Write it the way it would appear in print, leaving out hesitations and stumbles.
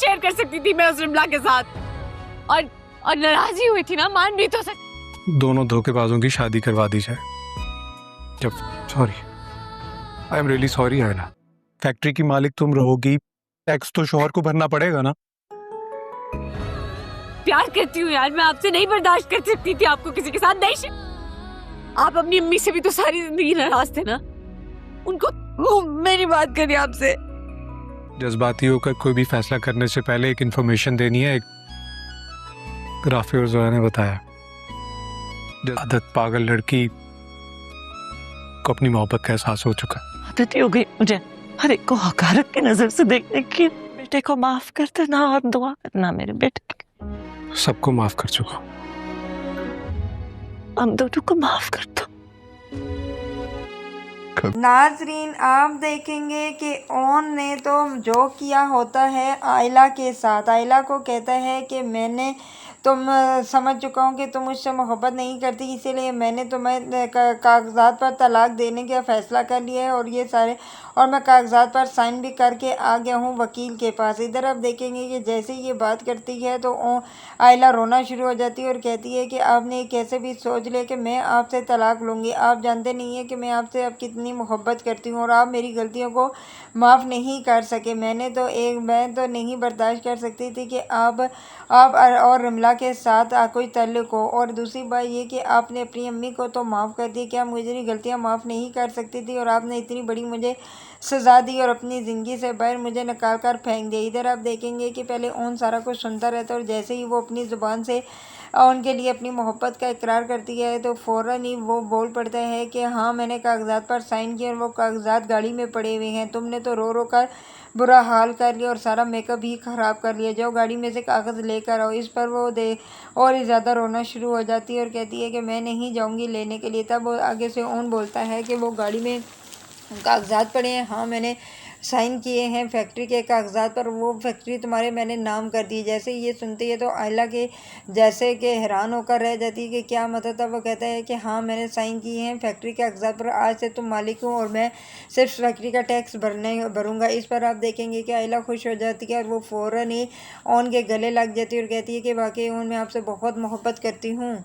Share कर सकती थी मैं उस रिमला के साथ। और नाराजगी हुई थी ना, मान भी तो सकती। दोनों धोखेबाजों की शादी करवा दी जाए। जब sorry, I am really sorry आयला। फैक्ट्री की मालिक तुम रहोगी, टैक्स तो शौहर को भरना पड़ेगा ना। प्यार करती हूँ यार, मैं आपसे नहीं बर्दाश्त कर सकती थी आपको किसी के साथ नहीं। आप अपनी अम्मी से भी तो सारी जिंदगी नाराज थे ना, उनको मेरी बात करिए आपसे। जज्बाती होकर कोई भी फैसला करने से पहले एक इन्फॉर्मेशन देनी है। एक राफी और जोया ने बताया, आदत पागल लड़की को अपनी मोहब्बत का एहसास हो चुका। आदत ही हो गई मुझे हर एक को हकारत की नजर से देखने की। बेटे को माफ कर देना और दुआ करना मेरे बेटे की। सबको माफ कर चुका। हम दोनों को माफ कर दो। नाजरीन, आप देखेंगे कि ओन ने तो जो किया होता है आयला के साथ, आयला को कहता है कि मैंने समझ चुका हूँ कि तुम मुझसे मोहब्बत नहीं करती, इसीलिए मैंने तुम्हें कागजात पर तलाक देने का फ़ैसला कर लिया है और ये सारे, और मैं कागजात पर साइन भी करके आ गया हूँ वकील के पास। इधर आप देखेंगे कि जैसे ही ये बात करती है तो आयला रोना शुरू हो जाती है और कहती है कि आपने कैसे भी सोच लिया कि मैं आपसे तलाक लूँगी। आप जानते नहीं हैं कि मैं आपसे अब कितनी मोहब्बत करती हूँ और आप मेरी गलतियों को माफ़ नहीं कर सके। मैं तो नहीं बर्दाश्त कर सकती थी कि आप और रमला के साथ कोई ताल्लुक हो। और दूसरी बात ये कि आपने अपनी अम्मी को तो माफ़ कर दिया, क्या मुझे गलतियाँ माफ़ नहीं कर सकती थी? और आपने इतनी बड़ी मुझे सज़ा दी और अपनी ज़िंदगी से बाहर मुझे निकाल कर फेंक दिया। इधर आप देखेंगे कि पहले ओन सारा कुछ सुनता रहता है और जैसे ही वो अपनी ज़ुबान से उनके लिए अपनी मोहब्बत का इकरार करती है तो फ़ौरन ही वो बोल पड़ता है कि हाँ, मैंने कागजात पर साइन किए और वो कागजात गाड़ी में पड़े हुए हैं। तुमने तो रो रो कर बुरा हाल कर लिया और सारा मेकअप भी ख़राब कर लिया। जाओ गाड़ी में से कागज़ लेकर आओ। इस पर वो और ही ज़्यादा रोना शुरू हो जाती है और कहती है कि मैं नहीं जाऊँगी लेने के लिए। तब वो आगे से ओन बोलता है कि वो गाड़ी में कागजात पड़े हैं, हाँ मैंने साइन किए हैं फैक्ट्री के कागजात पर, वो फैक्ट्री तुम्हारे मैंने नाम कर दी। जैसे ही ये सुनती है तो आयला के जैसे कि हैरान होकर रह जाती है कि क्या मतलब। तब वो कहता है कि हाँ, मैंने साइन किए हैं फैक्ट्री के कागजात पर, आज से तुम मालिक हो और मैं सिर्फ फैक्ट्री का टैक्स भरूँगा। इस पर आप देखेंगे कि आयला खुश हो जाती है और वो फ़ौरन ही ओन के गले लग जाती है और कहती है कि वाकई ओन, मैं आपसे बहुत मोहब्बत करती हूँ।